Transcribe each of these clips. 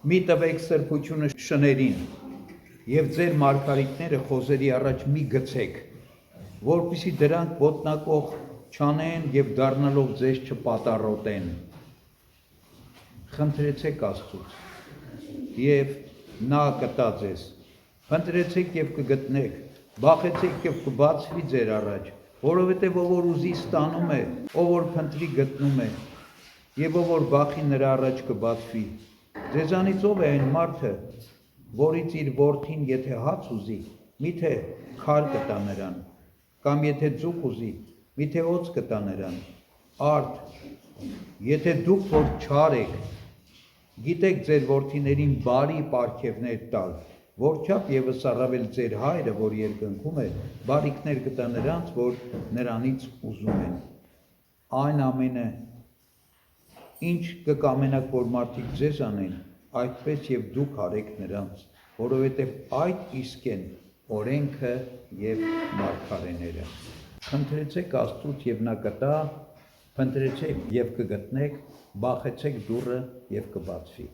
մի տվեք սրբությունը շներին և ձեր մարգարիտները խոզերի առաջ մի գցեք, որպեսզի դրանք ոտնակոխ չանեն և դառնալով ձեզ չպատառոտեն։ Խնդրեցեք Աստծուց, և նա կտա ձեզ, խնդրեցեք և կգտնեք, բախեցեք և կբացվի ձեր առաջ, որովհետև ով որ ուզի ստանում է, ով որ փնտրի գտնում է, և ով որ բախի նրա առաջ կբացվի։ Ձեզանից ով է այն մարդը, որից իր որդին եթե հաց ուզի, միթե քար կտա նրան, կամ եթե ձուկ ուզի, միթե օձ կտա նրան։ Արդ, եթե դուք որ չար եք, գիտեք ձեր որդիներին բարի պարգևներ տալ, որչափ ևս առավել ձեր հայրը, որ երկնքում է, բարիքներ կտա նրանց, որ նրանից ուզում են։ Այն ամենը, ինչ կկամենաք, որ մարդիկ ձեզ անեն, այդպես և դուք արեք նրանց, որովհետև այդ իսկ են օրենքը և մարգարեները։ Խնդրեցեք Աստծուց և նա կտա, փնտրեցեք և կգտնեք, բախեցեք դուռը և կբացվի։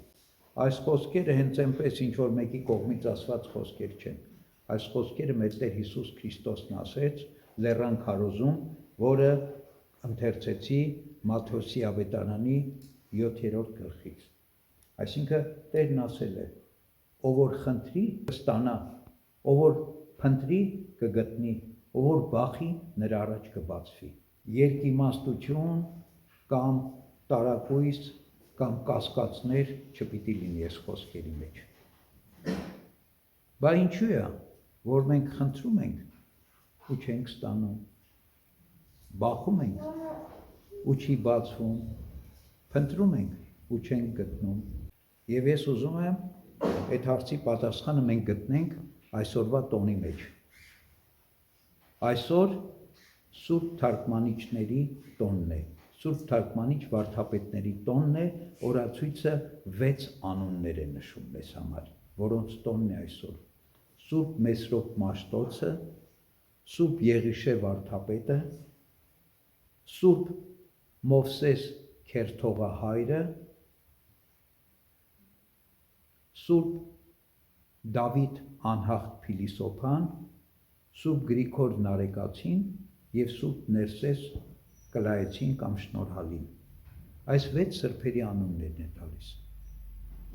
Այս խոսքերը հենց այնպես ինչ որ մեկի կողմից ասված խոսքեր չեն։ Այս խոսքերը մեր Տեր Հիսուս Քրիստոսն ասեց լեռան քարոզում, որը ընթերցեցի Մատթեոսի ավետարանի 7-րդ գլխից։ Այսինքն Տերն ասել է. ով որ խնդրի կստանա, ով որ փնտրի կգտնի, ով որ բախի նրա առաջ կբացվի։ Երկիմաստություն կամ տարակույս կամ կասկածներ չպիտի լինի այս խոսքերի մեջ։ Բա ինչու է, որ մենք խնդրում ենք ու չենք ստանում, բախում ենք ու չի բացվում, փնտրում ենք ու չենք գտնում։ Եվ ես ուզում եմ այդ հարցի պատասխանը մենք գտնենք այսօրվա տոնի մեջ։ Այսօր Սուրբ Թարգմանիչների տոնն է, Սուրբ Թարգմանիչ վարդապետների տոնն է, օրացույցը 6 անուններ է նշում մեզ համար, որոնց տոնն է այսօր։ Սուրբ Մեսրոպ Մաշտոցը, Սուրբ Եղիշե վարդապետը, Սուրբ Մովսես Քերթողահայրը, Սուրբ Դավիթ Անհախտ Փիլիսոփան, Սուրբ Գրիգոր Նարեկացին և Սուրբ Ներսես Կլայեցին կամ Շնորհալին։ Այս 6 սրբերի անուններն է տալիս։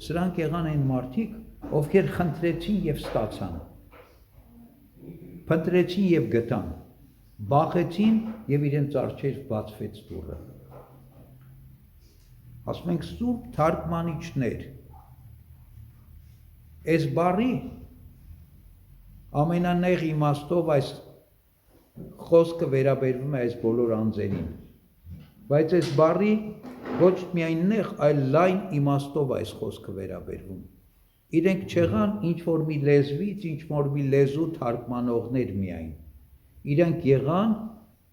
Սրանք եղան այն մարդիկ, ովքեր խնդրեցին և ստացան, փնտրեցին և գտան, բախեցին և իրենց առջև բացվեց դուռը։ Ասում ենք Սուրբ Թարգմանիչներ։ Այս բառի ամենանեղ իմաստով այս խոսքը վերաբերվում է այս բոլոր անձերին, բայց այս բառի ոչ միայն նեղ, այլ լայն իմաստով այս խոսքը վերաբերվում։ Իրենք չեղան ինչ-որ մի լեզվից, ինչ-որ մի լեզու թարգմանողներ միայն։ Իրենք եղան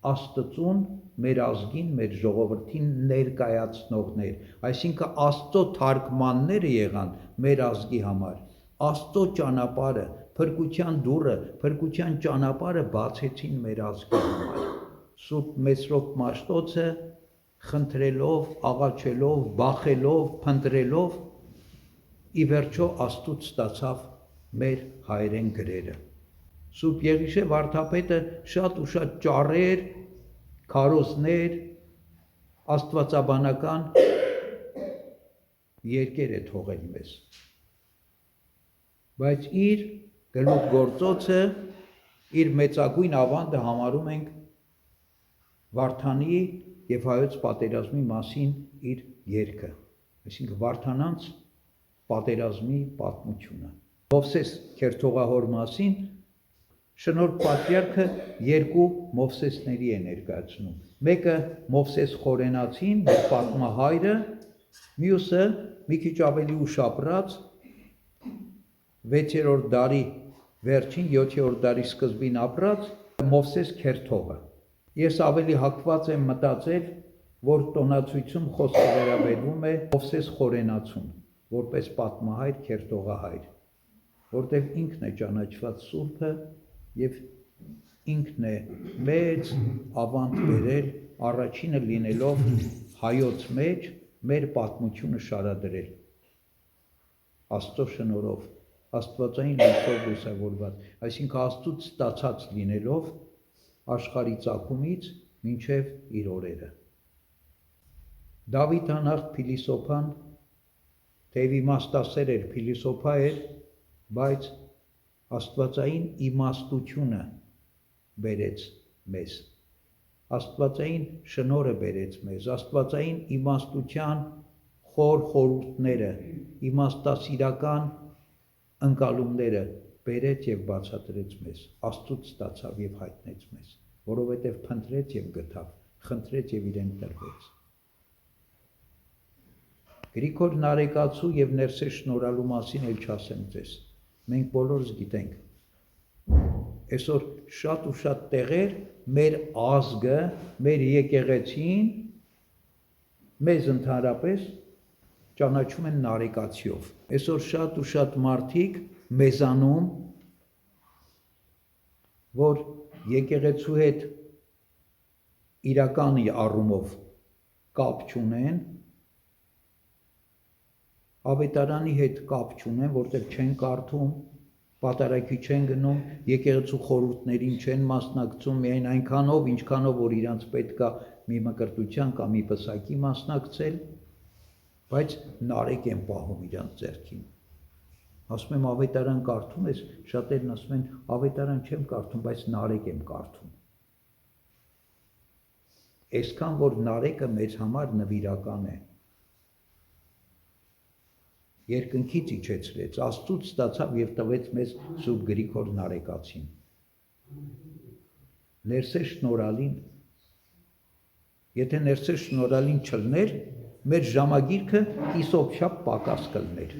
Աստծուն, մեր ազգին, մեր ժողովրդին ներկայացնողներ, այսինքն Աստծո թարգմանները եղան մեր ազգի համար։ Աստծո ճանապարհը, փրկության դուռը, փրկության ճանապարհը բացեցին մեր ազգի համար։ Սուրբ Մեսրոպ Մաշտոցը խնդրելով, աղաչելով, բախելով, փնտրելով ի վերջո Աստծուց ստացավ մեր հայերեն գրերը։ Սուրբ Եղիշե վարդապետը շատ ու շատ ճառեր, քարոզներ, աստվածաբանական երկեր է թողել մեզ։ Բայց իր գլուխ գործոցը, իր մեծագույն ավանդը համարում ենք Վարդանի և հայոց պատերազմի մասին իր երգը, այսինքն Վարդանանց պատերազմի պատմությունը։ Մովսես Քերթողահոր մասին Շնորհ Պատրիարքը 2 Մովսեսների է ներկայացնում։ Մեկը Մովսես Խորենացին, մեր պատմահայրը, մյուսը մի քիչ ավելի ուշ ապրած 6-րդ դարի վերջին, 7-րդ դարի սկզբին ապրած Մովսես Քերթողը։ Ես ավելի հակված եմ մտածել, որ տոնացույցում խոսքը վերաբերվում է Մովսես Խորենացուն, որպես պատմահայր, քերթողահայր, որտեղ ինքն է ճանաչված սուրբը և ինքն է մեծ ավանդ բերել, առաջինը լինելով հայոց մեջ մեր պատմությունը շարադրել։ Աստծո շնորհով, Աստվածային լույսով լուսավորված, այսինքն Աստծուց ստացած լինելով աշխարհի ծագումից մինչև իր օրերը։ Դավիթ անախտ փիլիսոփան, թեև իմաստասեր էր, փիլիսոփա էր, բայց աստվածային իմաստությունը բերեց մեզ, աստվածային շնորհը բերեց մեզ, աստվածային իմաստության խոր խորհուրդները, իմաստասիրական ընկալումները բերեց եւ բացատրեց մեզ, Աստծուց ստացավ եւ հայտնեց մեզ, որովհետեւ փնտրեց եւ գտավ, խնդրեց եւ իրեն տրվեց։ Գրիգոր Նարեկացու եւ Ներսես շնորհալու մասին էլ չասեմ ձեզ, մենք բոլորս գիտենք, այսօր շատ ու շատ տեղեր մեր ազգը, մեր եկեղեցին մեզ ընդհանրապես ճանաչում են Նարեկացիով, այսօր շատ ու շատ մարդիկ մեզանում, որ եկեղեցու հետ իրական առումով կապ չունեն, ավետարանի հետ կապ չունեն, որտեղ չեն կարդում, պատարագի չեն գնում, եկեղեցու խորհուրդներին չեն մասնակցում, միայն այնքանով, ինչքանով որ իրանց պետք է մի մկրտության կամ մի պսակի մասնակցել, բայց նարեկ են պահում իրանց ձեռքին։ Ասում եմ ավետարան կարդում ես, շատերն ասում են ավետարան չեմ կարդում, բայց նարեկ եմ կարդում։ Այսքան որ նարեկը մեզ համար նվիրական է։ Երկնքից իջեցրեց, Աստծուց ստացավ եւ տվեց մեզ Սուրբ Գրիգոր Նարեկացին։ Ներսես շնորհալին, եթե Ներսես շնորհալին չլներ, մեր ժամագիրքը կիսոփշապ պակաս կլներ,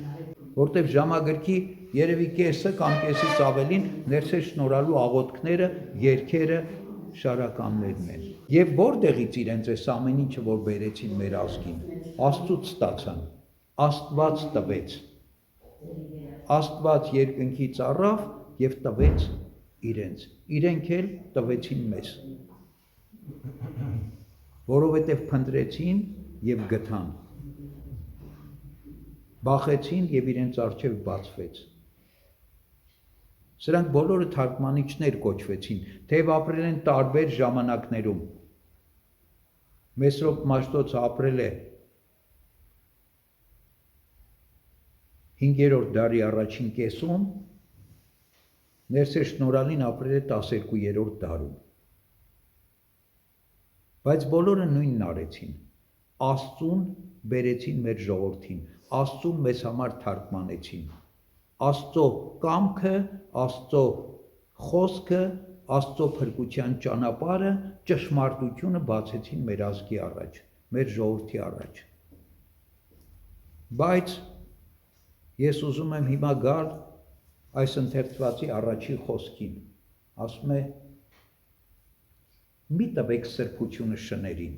որտեղ ժամագրքի երևի կեսը կամ կեսից ավելին Ներսես շնորհալու աղոթքները, երգերը, շարականներն են։ Եվ որտեղից իրենց այս ամեն ինչը որ բերեցին մեր ազգին, Աստծուց ստացան, Աստված տվեց, Աստված երկնքից առավ եւ տվեց իրենց, իրենք էլ տվեցին մեզ, որովհետեւ փնտրեցին եւ գտան, բախեցին եւ իրենց առջեւ բացվեց։ Սրանք բոլորը թարգմանիչներ կոչվեցին, թեև ապրել են տարբեր ժամանակներում։ Մեսրոպ Մաշտոցը ապրել է 5-րդ դարի առաջին կեսում, Ներսես շնորհալին ապրել է 12-րդ դարում։ Բայց բոլորը նույնն արեցին, Աստծուն բերեցին մեր ժողովրդին, Աստծուն մեզ համար թարգմանեցին, Աստծո կամքը, Աստծո խոսքը, Աստծո փրկության ճանապարհը, ճշմարտությունը բացեցին մեր ազգի առաջ, մեր ժողովրդի առաջ։ Բայց ես ուզում եմ հիմա գալ այս ընթերցվածի առաջի խոսքին, ասում է մի տվեք սրբությունը շներին,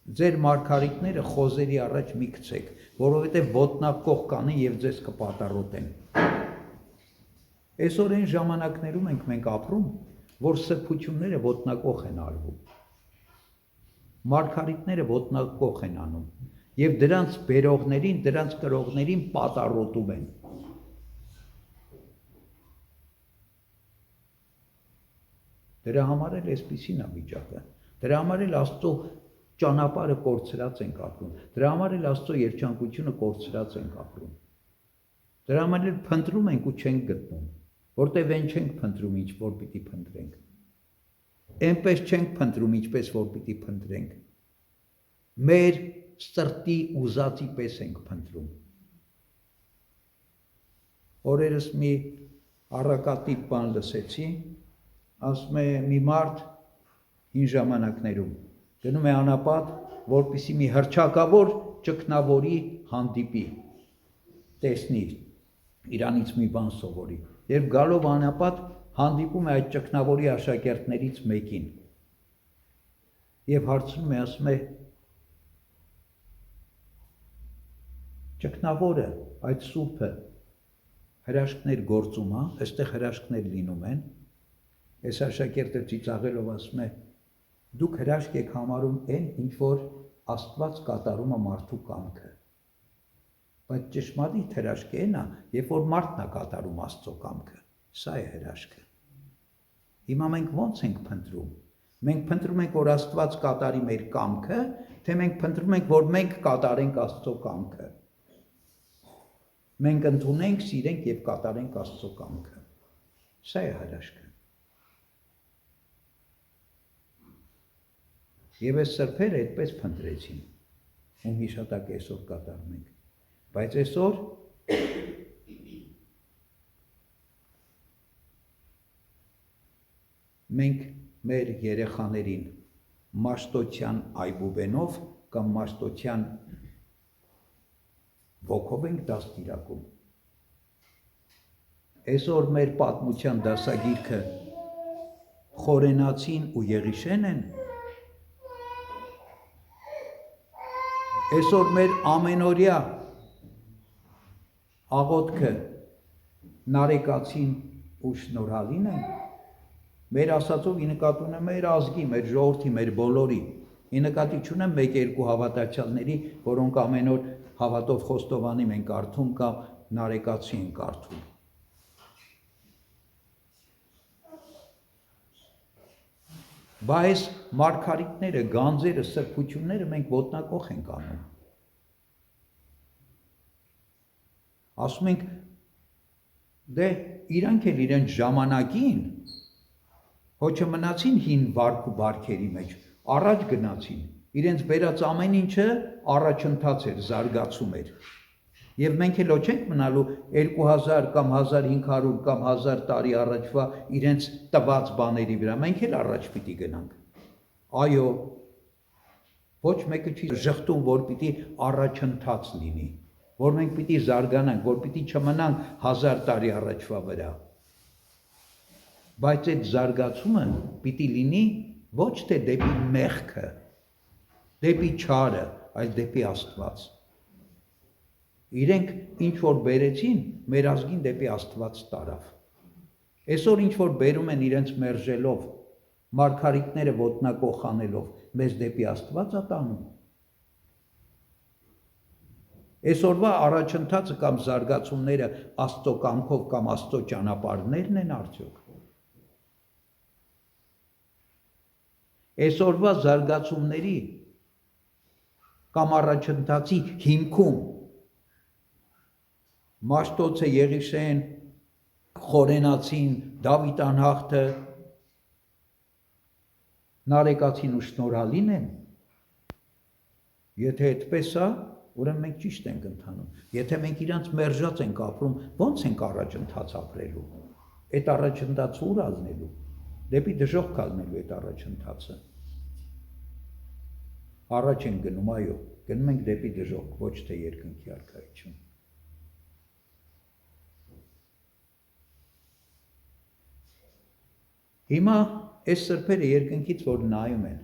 ձեր մարգարիտները խոզերի առաջ մի գցեք, որովհետև ոտնակոխ կանեն եւ ձեզ կպատառոտեն։ Այսօր այն ժամանակներում ենք մենք ապրում, որ սրբությունները ոտնակոխ են արվում, մարգարիտները ոտնակոխ են անում եւ դրանց բերողներին, դրանց կրողներին պատառոտում են։ Դրա համար էլ այսպիսին է վիճակը, դրա համար էլ Աստծո ճանապարհը կորցրած ենք ապրում, դրա համար էլ Աստծո երջանկությունը կորցրած ենք ապրում, դրա համար էլ փնտրում ենք ու չենք գտնում, որտեվ այն չենք փնտրում, ինչ որ պիտի փնտրենք, այնպես չենք փնտրում, ինչպես որ պիտի փնտրենք, մեր սրտի ուզածի պես ենք փնտրում։ Օրերս մի առակատիպ բան լսեցի, ասում է մի մարդ հին ժամանակներում գնում է անապատ, որպեսզի մի հռչակավոր ճգնավորի հանդիպի, տեսնի, իրանից մի բան սովորի, երբ գալով անապատ հանդիպում է այդ ճգնավորի աշակերտներից մեկին եւ հարցնում է, ասում է ճգնավորը, այդ սուրբը հրաշքներ գործում է, այստեղ հրաշքներ լինում են, այս աշակերտը ծիծաղելով ասում է, դուք հրաշք եք համարում այն, ինչ որ Աստված կատարում է մարդու կամքը։ Բայց ճշմարիտ հրաշքը այն է, երբ որ մարդն է կատարում Աստծո կամքը, սա է հրաշքը։ Հիմա մենք ո՞նց ենք փնտրում։ Մենք փնտրում ենք, որ Աստված կատարի մեր կամքը, թե մենք փնտրում ենք, որ մենք կատարենք Աստծո կամքը։ Մենք ընդունենք, սիրենք եւ կատարենք Աստծո կամքը։ Սա է հրաշքը։ Եվ այս սրբերը այդպես փնտրեցին, ում հիշատակը այսօր կատարում ենք։ Բայց այսօր մենք մեր երեխաներին մաշտոցյան այբուբենով կամ մաշտոցյան ոգով ենք դաստիարակում։ Այսօր մեր պատմության դասագիրքը Խորենացին ու Եղիշեն են։ Այսօր մեր ամենօրյա աղոթքը Նարեկացին ու Շնորհալին են։ Մեր ասածով ի նկատի ունեմ մեր ազգի, մեր ժողովրդի, մեր բոլորի։ Ի նկատի չունեմ մեկ-երկու հավատացյալների, որոնք ամեն օր հավատով խոստովանում են կարդում կամ Նարեկացի են կարդում։ Բայց մարգարիտները, գանձերը, սրբությունները մենք ոտնակոխ ենք անում։ Ասում ենք, դե իրանք էլ իրենց ժամանակին ոչ մնացին հին վարք ու բարքերի մեջ, առաջ գնացին, իրենց բերած ամեն ինչը առաջընթաց էր, զարգացում էր։ Եվ մենք էլ ոչ ենք մնալու 2000 կամ 1500 կամ 1000 տարի առաջվա իրենց տված բաների վրա, մենք էլ առաջ պիտի գնանք։ Այո, ոչ մեկը չի ժխտում, որ պիտի առաջընթաց լինի, որ մենք պիտի զարգանանք, որ պիտի չմնանք 1000 տարի առաջվա վրա։ Բայց այդ զարգացումը պիտի լինի ոչ թե դեպի մեղքը, դեպի չարը, այլ դեպի Աստված։ Իրենք ինչ որ բերեցին, մեր ազգին դեպի Աստված տարավ։ Այսօր ինչ որ բերում են իրենց մերժելով, մարգարիտները ոտնակոխ անելով, մեզ դեպի Աստված է տանում։ Այսօրվա առաջընթացը կամ զարգացումները Աստծո կամքով կամ Աստծո ճանապարհներն են արդյոք։ Այսօրվա զարգացումների կամ առաջընթացի հիմքում Մաշտոցը, Եղիշեն, Խորենացին, Դավիթ անհախտը, Նարեկացին ու Շնորհալին են։ Եթե այդպես է, ուրեմն մենք ճիշտ ենք ընթանում։ Եթե մենք իրանց մերժած ենք ապրում, ո՞նց ենք առաջընթաց ապրելու։ Այդ առաջընթացը ուր ալնելու։ Դեպի դժոխք ալնելու այդ առաջընթացը։ Առաջ ենք գնում, այո, գնում ենք դեպի դժոխք, ոչ թե երկնքի արքայություն։ Հիմա այս սրբերը երկնքից որ նայում են,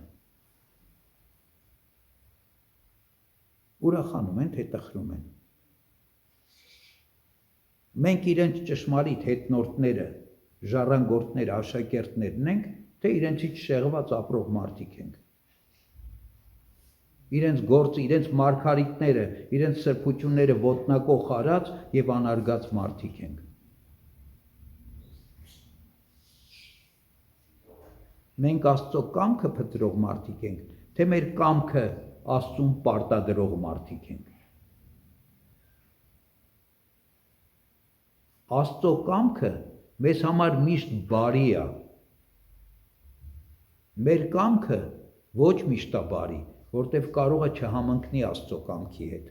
ուրախանում են, թե տխրում են։ Մենք իրենց ճշմարիտ հետնորդները, ժառանգորդները, աշակերտներն ենք, թե իրենցից շեղված ապրող մարդիկ ենք։ Իրենց գործը, իրենց մարգարիտները, իրենց սրբությունները ոտնակոխ արած եւ անարգած մարդիկ ենք։ Մենք Աստծո կամքը փնտրող մարդիկ ենք, թե մեր կամքը Աստծուն պարտադրող մարդիկ ենք։ Աստծո կամքը մեզ համար միշտ բարի է։ Մեր կամքը ոչ միշտ է բարի, որտեվ կարող է չհամընկնի Աստծո կամքի հետ։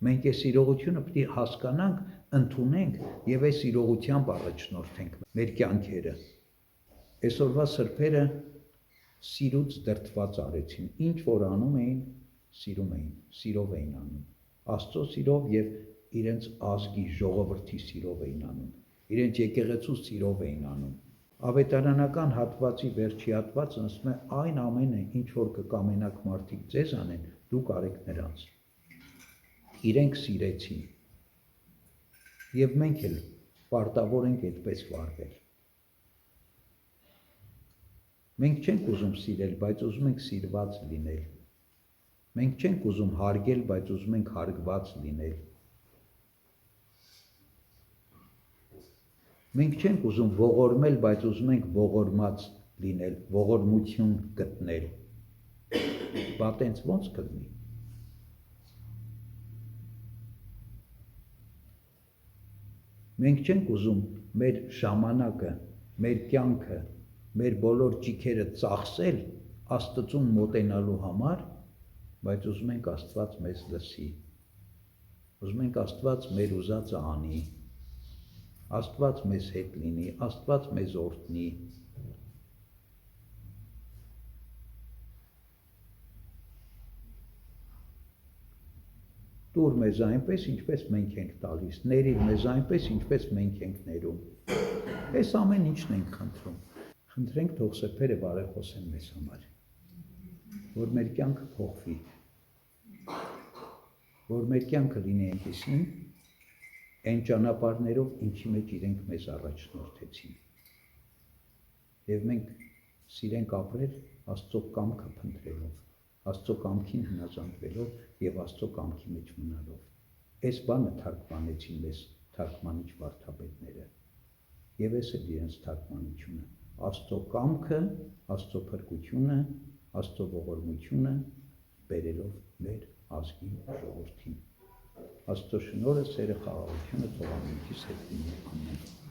Մենք այս իրողությունը պետք է հասկանանք, ընդունենք եւ այս իրողությամբ առաջնորդենք մեր կյանքերը։ Այսօրվա սրբերը սիրուց դրդված արեցին, ինչ որ անում էին, սիրում էին, սիրով էին անում։ Աստծո սիրով եւ իրենց ազգի ժողովրդի սիրով էին անում, իրենց եկեղեցու սիրով էին անում։ Ավետարանական հատվածի վերջի հատվածը ասում է այն ամենը, ինչ որ կկամենաք մարդիկ ձեզ անեն, դուք արեք նրանց։ Իրենք սիրեցին եւ մենք էլ պարտավոր ենք այդպես վարվել։ Մենք չենք ուզում սիրել, բայց ուզում ենք սիրված լինել։ Մենք չենք ուզում հարգել, բայց ուզում ենք հարգված լինել։ Մենք չենք ուզում ողորմել, բայց ուզում ենք ողորմած լինել, ողորմություն գտնել։ Բա տենց ո՞նց կլինի։ Մենք չենք ուզում մեր ժամանակը, մեր կյանքը, մեր բոլոր ճիքերը ծախսել Աստծուն մոտենալու համար, բայց ուզում ենք Աստված մեզ լսի։ Ուզում ենք Աստված մեր ուզածը անի։ Աստված մեզ հետ լինի, Աստված մեզ օրհնի։ Տուր մեզ այնպես, ինչպես մենք ենք տալիս, ների մեզ այնպես, ինչպես մենք ենք ներում։ Այս ամեն ինչն ենք խնդրում։ Խնդրենք թող սեփերը բարեխոսեն մեզ համար, որ մեր կյանքը փոխվի, որ մեր կյանքը լինի այնպիսին, այն ճանապարհներով, ինչի մեջ իրենք մեզ առաջնորդեցին։ Եվ մենք սիրենք ապրել Աստծո կամքը փնտրելով, Աստծո կամքին հնազանդվելով եւ Աստծո կամքի մեջ մնալով։ Այս բանը թարգմանեցին մեզ թարգմանիչ վարդապետները։ Եվ այս է իրենց թարգմանությունը։ Աստծո կամքը, Աստծո փրկությունը, Աստծո ողորմությունը բերելով մեր ազգին ժողովրդին։ Աստծո շնորհը, սերը, խաղաղությունը թող ամենքիս հետ լինի։ Ամեն։